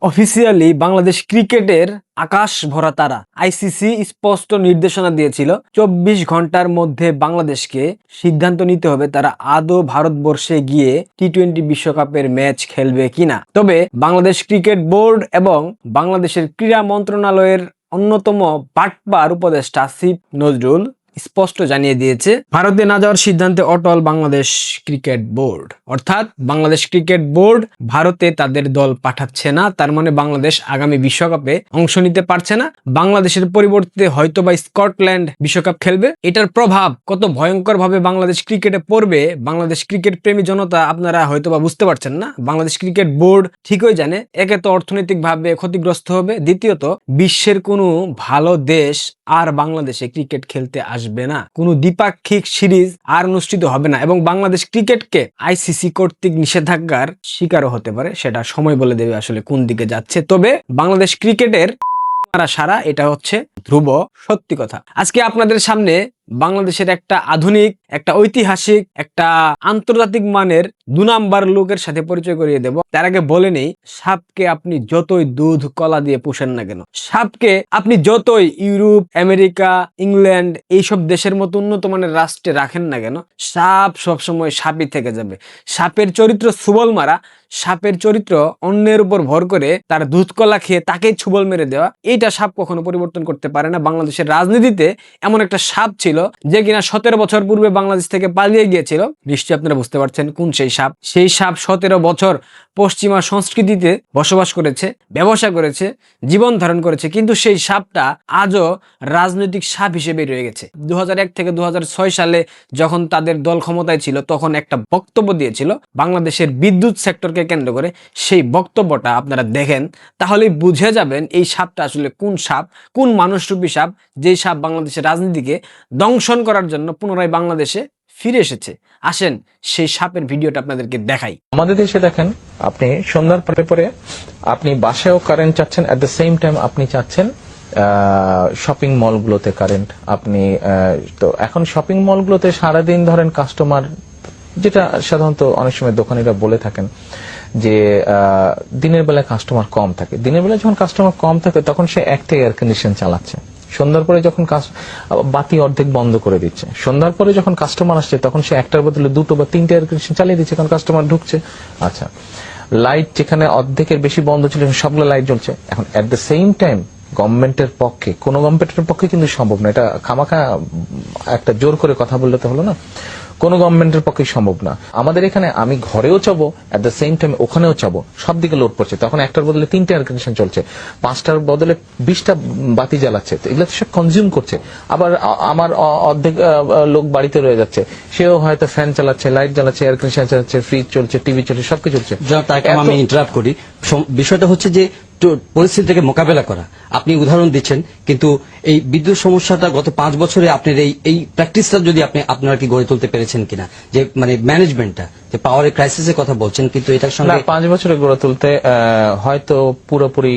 Officially Bangladesh ক্রিকেটের আকাশ ভরা তারা আইসিসি স্পষ্ট নির্দেশনা দিয়েছিল 24 ঘন্টার মধ্যে বাংলাদেশকে সিদ্ধান্ত নিতে হবে তারা আদৌ ভারতবর্ষে গিয়ে টি-20 বিশ্বকাপের ম্যাচ খেলবে কিনা। তবে বাংলাদেশ ক্রিকেট বোর্ড এবং বাংলাদেশের ক্রীড়া মন্ত্রণালয়ের অন্যতম বাটপার উপদেষ্টা আসিফ নজরুল স্পষ্ট জানিয়ে দিয়েছে ভারতে না যাওয়ার সিদ্ধান্তে অটল বাংলাদেশ ক্রিকেট বোর্ড। অর্থাৎ বাংলাদেশ ক্রিকেট বোর্ড ভারতে তাদের দল পাঠাচ্ছে না, তার মানে বাংলাদেশ আগামী বিশ্বকাপে অংশ নিতে পারছে না। বাংলাদেশের পরিবর্তে হয়তোবা স্কটল্যান্ড বিশ্বকাপ খেলবে। এটার প্রভাব কত ভয়ঙ্কর ভাবে বাংলাদেশ ক্রিকেটে পড়বে, বাংলাদেশ ক্রিকেট প্রেমী জনতা আপনারা হয়তোবা বুঝতে পারছেন না। বাংলাদেশ ক্রিকেট বোর্ড ঠিকই জানে, একে তো অর্থনৈতিক ভাবে ক্ষতিগ্রস্ত হবে, দ্বিতীয়ত বিশ্বের কোনো ভালো দেশ আর বাংলাদেশে ক্রিকেট খেলতে আসবে না, কোনো দ্বিপাক্ষিক সিরিজ আর অনুষ্ঠিত হবে না এবং বাংলাদেশ ক্রিকেটকে আইসিসি কর্তৃক নিষেধাজ্ঞার শিকারও হতে পারে। সেটা সময় বলে দেবে আসলে কোন দিকে যাচ্ছে। তবে বাংলাদেশ ক্রিকেটের সারা এটা হচ্ছে ধ্রুব সত্যি কথা। আজকে আপনাদের সামনে বাংলাদেশের একটা আধুনিক, একটা ঐতিহাসিক, একটা আন্তর্জাতিক মানের 2 নাম্বার লোকের সাথে পরিচয় করিয়ে দেব। তার আগে বলে নেই, সাপকে আপনি যতই দুধ কলা দিয়ে পুষেন না কেন, সাপকে আপনি যতই ইউরোপ, আমেরিকা, ইংল্যান্ড এইসব দেশের মতো উন্নত মানের রাষ্ট্রে রাখেন না কেন, সাপ সবসময় সাপই থেকে যাবে। সাপের চরিত্র ছুবল মারা, সাপের চরিত্র অন্যের উপর ভর করে তার দুধ কলা খেয়ে তাকেই ছুবল মেরে দেওয়া, এইটা সাপ কখনো পরিবর্তন করতে পারে না। বাংলাদেশের রাজনীতিতে এমন একটা সাপ ছিল যে কিনা 17 বছর পূর্বে বাংলাদেশ থেকে পালিয়ে গিয়েছিল। নিশ্চয়ই আপনারা বুঝতে পারছেন কোন সেই সাপ। সেই সাপ 17 বছর পশ্চিমা সংস্কৃতিতে বসবাস করেছে, ব্যবসা করেছে, জীবন ধারণ করেছে, কিন্তু সেই সাপটা আজও রাজনৈতিক সাপ হিসেবে রয়ে গেছে। 2001 থেকে 2006 সালে যখন তাদের দল ক্ষমতায় ছিল তখন একটা বক্তব্য দিয়েছিল বাংলাদেশের বিদ্যুৎ সেক্টরকে কেন্দ্র করে। সেই বক্তব্যটা আপনারা দেখেন তাহলেই বুঝে যাবেন এই সাপটা আসলে কোন সাপ, কোন মানুষরূপী সাপ, যেই সাপ বাংলাদেশের রাজনীতিকে দংশন করার জন্য পুনরায় বাংলাদেশে ফিরে এসেছে। আসেন সেই সাপের ভিডিওটা আপনাদেরকে দেখাই। আমাদের দেশে দেখেন, আপনি সন্ধ্যার পরে পরে আপনি বাসায়ও কারেন্ট চাচ্ছেন, এট দ্য সেম টাইম আপনি চাচ্ছেন শপিং মলগুলোতে কারেন্ট। আপনি তো এখন শপিং মলগুলোতে সারাদিন ধরেন কাস্টমার, যেটা সাধারণত অনেক সময় দোকানিরা বলে থাকেন যে দিনের বেলায় কাস্টমার কম থাকে। দিনের বেলায় যখন কাস্টমার কম থাকে তখন সে একটাই এয়ার কন্ডিশন চালাচ্ছে। সন্ধ্যার পরে যখন বাতি অর্ধেক বন্ধ করে দিচ্ছে, সন্ধ্যার পরে যখন কাস্টমার আসছে তখন সে একটার বদলে 2টো বা 3টে এয়ার কন্ডিশন চালিয়ে দিচ্ছে, কারণ কাস্টমার ঢুকছে। আচ্ছা, লাইট যেখানে অর্ধেকের বেশি বন্ধ ছিল সবগুলো লাইট জ্বলছে। এখন এট দ্য সেম টাইম গভর্নমেন্টের পক্ষে, কোনো গভর্নমেন্টের পক্ষে কিন্তু সম্ভব না, এটা খামাখা একটা জোর করে কথা বললে তো হলো না, কোন গভর্নমেন্টের পক্ষে সম্ভব না। আমাদের এখানে আমি ঘরেও চাবো, এট দ্য সেম টাইম ওখানেও চাবো, সব দিকে লোড পড়ছে, তখন একটার বদলে 3টে এয়ার কন্ডিশন চলছে, 5টার বদলে 20টা বাতি জ্বালাচ্ছে, তো এগুলো সব কনজিউম করছে। আবার আমার অর্ধেক লোক বাড়িতে রয়ে যাচ্ছে, সেও হয়তো ফ্যান চালাচ্ছে, লাইট জ্বালাচ্ছে, এয়ার কন্ডিশন চালাচ্ছে, ফ্রিজ চলছে, টিভি চলছে, সবকিছু চলছে। তাকে আমি ইন্টারাপ্ট করি। বিষয়টা হচ্ছে যে পরিস্থিতিটাকে মোকাবেলা করা। আপনি উদাহরণ দিচ্ছেন, কিন্তু এই বিদ্যুৎ সমস্যাটা গত 5 বছরে আপনার এই প্র্যাকটিসটা যদি আপনারা কি গড়ে তুলতে পেরেছেন কিনা, যে মানে ম্যানেজমেন্টটা, যে পাওয়ারের ক্রাইসিসের কথা বলছেন, কিন্তু এটার সঙ্গে 5 বছরে গড়ে তুলতে হয়তো পুরোপুরি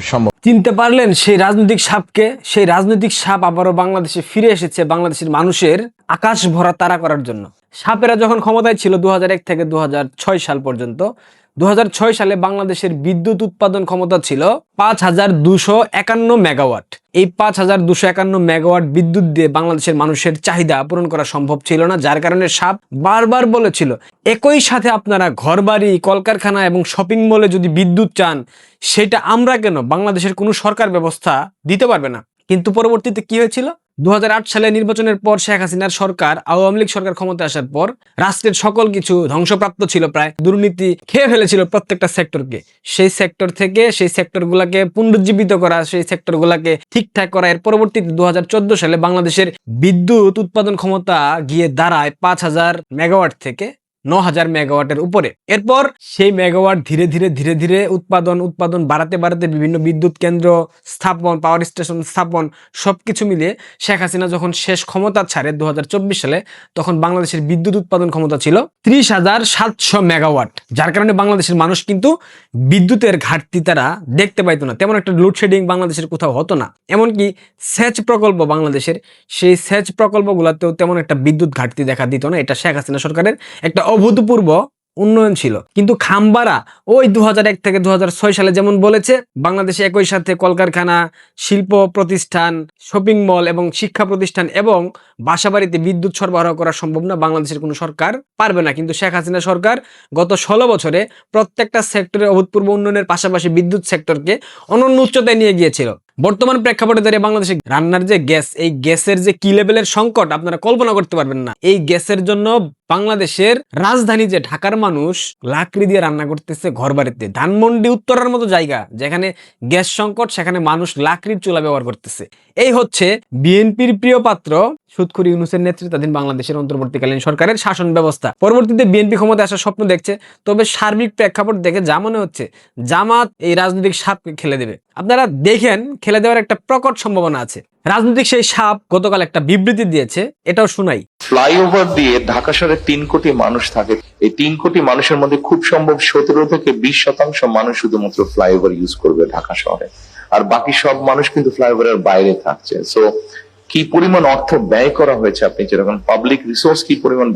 সম্ভব। চিনতে পারলেন সেই রাজনৈতিক সাপকে? সেই রাজনৈতিক সাপ আবারও বাংলাদেশে ফিরে এসেছে বাংলাদেশের মানুষের আকাশ ভরা তারা করার জন্য। সাপেরা যখন ক্ষমতায় ছিল 2001 থেকে 2006 সাল পর্যন্ত, 2006 সালে বাংলাদেশের বিদ্যুৎ উৎপাদন ক্ষমতা ছিল 5251 মেগাওয়াট। এই 5251 মেগাওয়াট বিদ্যুৎ দিয়ে বাংলাদেশের মানুষের চাহিদা পূরণ করা সম্ভব ছিল না, যার কারণে সাপ বারবার বলেছিল একই সাথে আপনারা ঘরবাড়ি, কলকারখানা এবং শপিং মলে যদি বিদ্যুৎ চান, সেটা আমরা কেন, বাংলাদেশের কোনো সরকার ব্যবস্থা দিতে পারবে না। কিন্তু পরবর্তীতে কি হয়েছিল? 2008 সালে নির্বাচনের পর শেখ হাসিনার সরকার, আওয়ামী লীগ সরকার ক্ষমতায় আসার পর রাষ্ট্রের সকল কিছু ধ্বংসপ্রাপ্ত ছিল, প্রায় দুর্নীতি খেয়ে ফেলেছিল প্রত্যেকটা সেক্টরকে। সেই সেক্টর থেকে সেই সেক্টরগুলোকে পুনরুজ্জীবিত করা, সেই সেক্টরগুলোকে ঠিকঠাক করা, এর পরবর্তীতে 2014 সালে বাংলাদেশের বিদ্যুৎ উৎপাদন ক্ষমতা গিয়ে দাঁড়ায় 5000 মেগাওয়াট থেকে 9000 মেগাওয়াটের উপরে। এরপর সেই মেগাওয়াট ধীরে ধীরে উৎপাদন বাড়াতে বিভিন্ন বিদ্যুৎ কেন্দ্র স্থাপন, পাওয়ার স্টেশন স্থাপন, সবকিছু মিলিয়ে শেখ হাসিনা যখন শেষ ক্ষমতা ছাড়ে 2024 সালে, তখন বাংলাদেশের বিদ্যুৎ উৎপাদন ক্ষমতা ছিল 30,700 মেগাওয়াট। যার কারণে বাংলাদেশের মানুষ কিন্তু বিদ্যুতের ঘাটতি তারা দেখতে পাইতো না, তেমন একটা লোডশেডিং বাংলাদেশের কোথাও হতো না। এমনকি সেচ প্রকল্প বাংলাদেশের, সেই সেচ প্রকল্পগুলোতেও তেমন একটা বিদ্যুৎ ঘাটতি দেখা দিত না। এটা শেখ হাসিনা সরকারের একটা অভূতপূর্ব উন্নয়ন ছিল। কিন্তু খাম্বারা ওই 2001 থেকে 2006 সালে যেমন বলেছে, বাংলাদেশে একই সাথে কলকারখানা, শিল্প প্রতিষ্ঠান, শপিং মল এবং শিক্ষা প্রতিষ্ঠান এবং বাসাবাড়িতে বিদ্যুৎ সরবরাহ করা সম্ভব না, বাংলাদেশের কোনো সরকার পারবে না। কিন্তু শেখ হাসিনা সরকার গত 16 বছরে প্রত্যেকটা সেক্টরে অভূতপূর্ব উন্নয়নের পাশাপাশি বিদ্যুৎ সেক্টরকে অনন্য উচ্চতায় নিয়ে গিয়েছিল। বর্তমান প্রেক্ষাপটে দাঁড়িয়ে বাংলাদেশে রান্নার যে গ্যাস, এই গ্যাসের যে কি লেভেলের সংকট আপনারা কল্পনা করতে পারবেন না। এই গ্যাসের জন্য বাংলাদেশের রাজধানী যে ঢাকার মানুষ লাকড়ি দিয়ে রান্না করতেছে ঘর বাড়িতে। ধানমন্ডি উত্তরার মতো জায়গা যেখানে গ্যাস সংকট, সেখানে মানুষ লাকড়ির চুলা ব্যবহার করতেছে। এই হচ্ছে বিএনপির প্রিয় পাত্র সুদখুর ইউনূসের নেতৃত্বাধীন বাংলাদেশের অন্তর্বর্তীকালীন সরকারের শাসন ব্যবস্থা। পরবর্তীতে বিএনপি ক্ষমতায় আসার স্বপ্ন দেখছে, তবে সার্বিক প্রেক্ষাপট দেখে যা মনে হচ্ছে জামাত এই রাজনৈতিক সাপকে খেলে দেবে। আপনারা দেখেন, খেলে দেওয়ার একটা প্রকট সম্ভাবনা আছে। রাজনৈতিক সেই সাপ গতকাল একটা বিবৃতি দিয়েছে, এটাও শুনাই। ফ্লাইওভার দিয়ে ঢাকা শহরে 3 কোটি মানুষ থাকে। এই 3 কোটি মানুষের মধ্যে খুব সম্ভব 17 থেকে 20% মানুষ শুধুমাত্র ফ্লাইওভার ইউজ করবে ঢাকা শহরে, আর বাকি সব মানুষ কিন্তু ফ্লাইওভারের বাইরে থাকছে। সো কি পরিমাণ অর্থ ব্যয় করা হয়েছে, আপনি যেরকম পাবলিক রিসোর্স কি পরিমাণ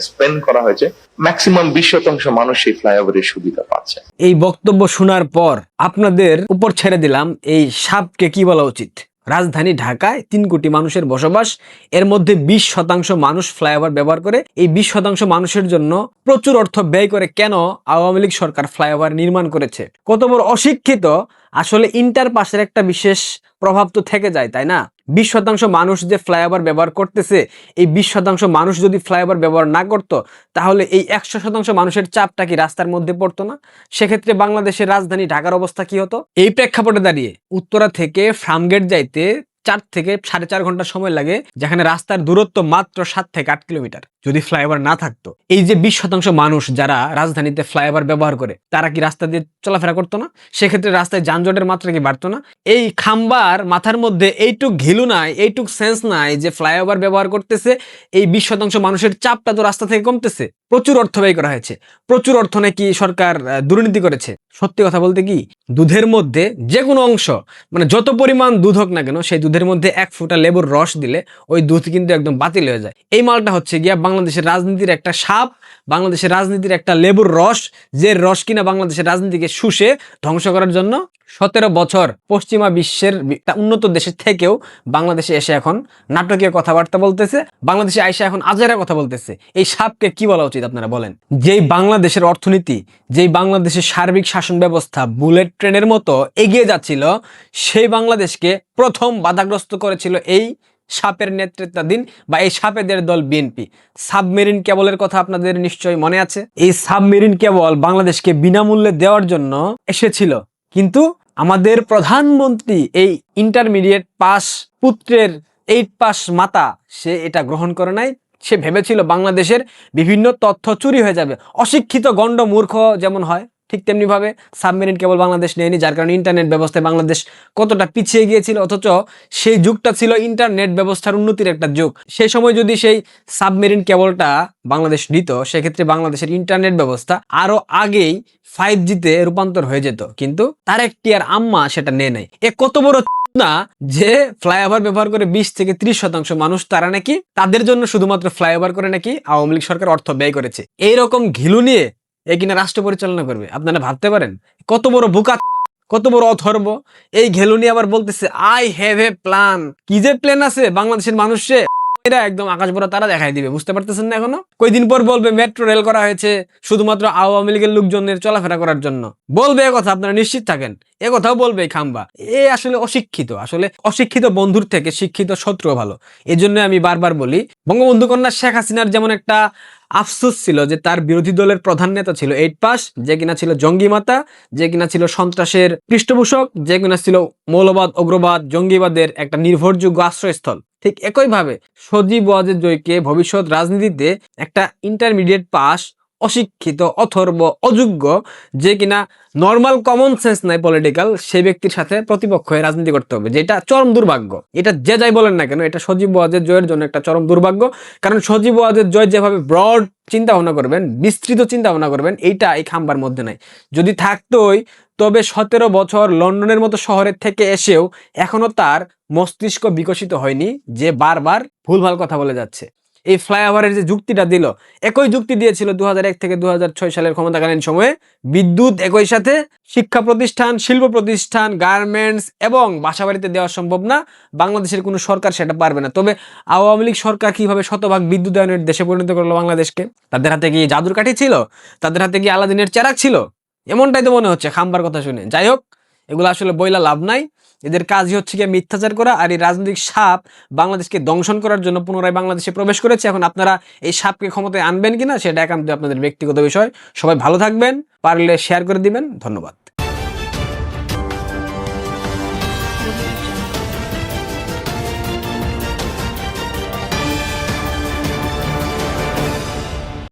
স্পেন্ড করা হয়েছে, ম্যাক্সিমাম 20% মানুষ এই ফ্লাইওভারের সুবিধা পাচ্ছে। এই বক্তব্য শোনার পর আপনাদের উপর ছেড়ে দিলাম, এই সাপকে কি বলা উচিত। রাজধানী ঢাকায় 3 কোটি মানুষের বসবাস, এর মধ্যে 20% মানুষ ফ্লাইওভার ব্যবহার করে। এই 20% মানুষের জন্য প্রচুর অর্থ ব্যয় করে কেন আওয়ামী লীগ সরকার ফ্লাইওভার নির্মাণ করেছে? কত বড় অশিক্ষিত! আসলে ইন্টার পাসের একটা বিশেষ প্রভাব তো থেকে যায়, তাই না? 20% মানুষ যে ফ্লাইওভার ব্যবহার করতেছে, এই 20% মানুষ যদি ফ্লাইওভার ব্যবহার না করতো, তাহলে এই 100% মানুষের চাপটা কি রাস্তার মধ্যে পড়তো না? সেক্ষেত্রে বাংলাদেশের রাজধানী ঢাকার অবস্থা কি হতো? এই প্রেক্ষাপটে দাঁড়িয়ে উত্তরা থেকে ফার্মগেট যাইতে 4 থেকে 4.5 ঘন্টা সময় লাগে, যেখানে রাস্তার দূরত্ব মাত্র 7 থেকে 8 কিলোমিটার। যদি ফ্লাইওভার না থাকতো, এই যে 20% মানুষ যারা রাজধানীতে ফ্লাইওভার ব্যবহার করে, তারা কি রাস্তা দিয়ে চলাফেরা করতো না? সেক্ষেত্রে রাস্তায় যানজটের মাত্রা কি বাড়তো না? এই খাম্বার মাথার মধ্যে এইটুক ঘিলু নাই, এইটুক সেন্স নাই যে ফ্লাইওভার ব্যবহার করতেছে, এই 20% মানুষের চাপটা তো রাস্তা থেকে কমতেছে। প্রচুর অর্থ ব্যয় করা হয়েছে, প্রচুর অর্থ নাকি সরকার দুর্নীতি করেছে। সত্যি কথা বলতে কি, দুধের মধ্যে যে কোনো অংশ, মানে যত পরিমাণ দুধ হোক না কেন, সেই দুধের মধ্যে 1 ফোঁটা লেবুর রস দিলে ওই দুধ কিন্তু একদম বাতিল হয়ে যায়। এই মালটা হচ্ছে গিয়া বাংলাদেশের রাজনীতির একটা সাপ, বাংলাদেশের রাজনীতির একটা লেবুর রস, যে রস কিনা বাংলাদেশের রাজনীতিকে শুষে ধ্বংস করার জন্য 17 বছর পশ্চিমা বিশ্বের উন্নত দেশের থেকেও বাংলাদেশে এসে এখন নাটকীয় কথাবার্তা বলতেছে, বাংলাদেশে আইসা এখন আজেরা কথা বলতেছে। এই সাপকে কি বলা উচিত আপনারা বলেন? যেই বাংলাদেশের অর্থনীতি, যেই বাংলাদেশের সার্বিক শাসন ব্যবস্থা বুলেট ট্রেনের মতো এগিয়ে যাচ্ছিল, সেই বাংলাদেশকে প্রথম বাধাগ্রস্ত করেছিল এই সাপের নেতৃত্বাধীন বা এই সাপেদের দল বিএনপি। সাবমেরিন কেবলের কথা আপনাদের নিশ্চয়ই মনে আছে। এই সাবমেরিন কেবল বাংলাদেশকে বিনামূল্যে দেওয়ার জন্য এসেছিল, কিন্তু আমাদের প্রধানমন্ত্রী এই ইন্টারমিডিয়েট পাস পুত্রের 8 পাস মাতা, সে এটা গ্রহণ করে নাই। সে ভেবেছিল বাংলাদেশের বিভিন্ন তথ্য চুরি হয়ে যাবে। অশিক্ষিত গণ্ড মূর্খ যেমন হয়, ঠিক তেমনি ভাবে সাবমেরিন কেবল বাংলাদেশ নেয়নি, যার কারণে ইন্টারনেট ব্যবস্থায় বাংলাদেশ কতটা পিছিয়ে গিয়েছিল। অথচ সেই যুগটা ছিল ইন্টারনেট ব্যবস্থার উন্নতির একটা যুগ। সেই সময় যদি সেই সাবমেরিন কেবলটা বাংলাদেশ নিত, সেক্ষেত্রে বাংলাদেশের ইন্টারনেট ব্যবস্থা আরো আগেই 5G-তে রূপান্তর হয়ে যেত। কিন্তু তারেক টিয়ার আম্মা সেটা নেয় নাই। এ কত বড় না যে ফ্লাইওভার ব্যবহার করে 20 থেকে 30% মানুষ, তারা নাকি তাদের জন্য শুধুমাত্র ফ্লাইওভার করে নাকি আওয়ামী লীগ সরকার অর্থ ব্যয় করেছে। এইরকম ঘিলু নিয়ে এ কিনা রাষ্ট্র পরিচালনা করবে? আপনারা ভাবতে পারেন কত বড় বোকা, কত বড় অথর্ব। এই ঘেলু নিয়ে আবার বলতেছে আই হ্যাভ এ প্ল্যান। কি যে প্ল্যান আছে বাংলাদেশের মানুষে, এরা একদম আকাশ ভরা তারা দেখাই দিবে। বুঝতে পারতেছেন না এখনো? কয়দিন পর বলবে মেট্রো রেল করা হয়েছে শুধুমাত্র আওয়ামী লীগের লোকজনের চলাফেরা করার জন্য। বলবে এ কথা, আপনারা নিশ্চিত থাকেন, এ কথাও বলবে খাম্বা। এ আসলে অশিক্ষিত। আসলে অশিক্ষিত বন্ধুর থেকে শিক্ষিত শত্রু ভালো। এই জন্য আমি বারবার বলি, বঙ্গবন্ধু কন্যা শেখ হাসিনার যেমন একটা আফসোস ছিল যে তার বিরোধী দলের প্রধান নেতা ছিল 8 পাস, যে কিনা ছিল জঙ্গি মাতা, যে কিনা ছিল সন্ত্রাসের পৃষ্ঠপোষক, যে কিনা ছিল মৌলবাদ, উগ্রবাদ, জঙ্গিবাদের একটা নির্ভরযোগ্য আশ্রয়স্থল। ঠিক একইভাবে সজীব ওয়াজেদ জয়কে ভবিষ্যৎ রাজনীতিতে একটা ইন্টারমিডিয়েট পাস, অশিক্ষিত, অথর্ব, অযোগ্য, যে কিনা নর্মাল কমন সেন্স নাই পলিটিক্যাল, সেই ব্যক্তির সাথে প্রতিপক্ষ হয়ে রাজনীতি করতে হবে, যেটা চরম দুর্ভাগ্য। এটা যে যাই বলেন না কেন, এটা সজীব ওয়াজেদ জয়ের জন্য একটা চরম দুর্ভাগ্য। কারণ সজীব ওয়াজেদ জয় যেভাবে ব্রড চিন্তা ভাবনা করবেন, বিস্তৃত চিন্তা ভাবনা করবেন, এইটা এই খাম্বার মধ্যে নাই। যদি থাকতোই, তবে 17 বছর লন্ডনের মতো শহরের থেকে এসেও এখনো তার মস্তিষ্ক বিকশিত হয়নি, যে বারবার ভুলভাল কথা বলে যাচ্ছে। এই ফ্লাইওভারের যে যুক্তিটা দিল, একই যুক্তি দিয়েছিল 2001 থেকে 2006 সালের ক্ষমতাকালীন সময়ে। বিদ্যুৎ একই সাথে শিক্ষা প্রতিষ্ঠান, শিল্প প্রতিষ্ঠান, গার্মেন্টস এবং বাসাবাড়িতে দেওয়া সম্ভব না, বাংলাদেশের কোনো সরকার সেটা পারবে না। তবে আওয়ামী লীগ সরকার কিভাবে শতভাগ বিদ্যুতায়নের দেশে পরিণত করলো বাংলাদেশকে? তাদের হাতে কি জাদুর কাঠি ছিল? তাদের হাতে কি আলাদিনের চেরাগ ছিল? এমনটাই তো মনে হচ্ছে খাম্বার কথা শুনে। যাই হোক, এগুলো আসলে বইলা লাভ নাই। এদের কাজই হচ্ছে গিয়ে মিথ্যাচার করা, আর এই রাজনৈতিক সাপ বাংলাদেশকে দংশন করার জন্য পুনরায় বাংলাদেশে প্রবেশ করেছে। এখন আপনারা এই সাপকে ক্ষমতায় আনবেন কিনা সেটা একান্ত আপনাদের ব্যক্তিগত বিষয়। সবাই ভালো থাকবেন, পারলে শেয়ার করে দিবেন। ধন্যবাদ।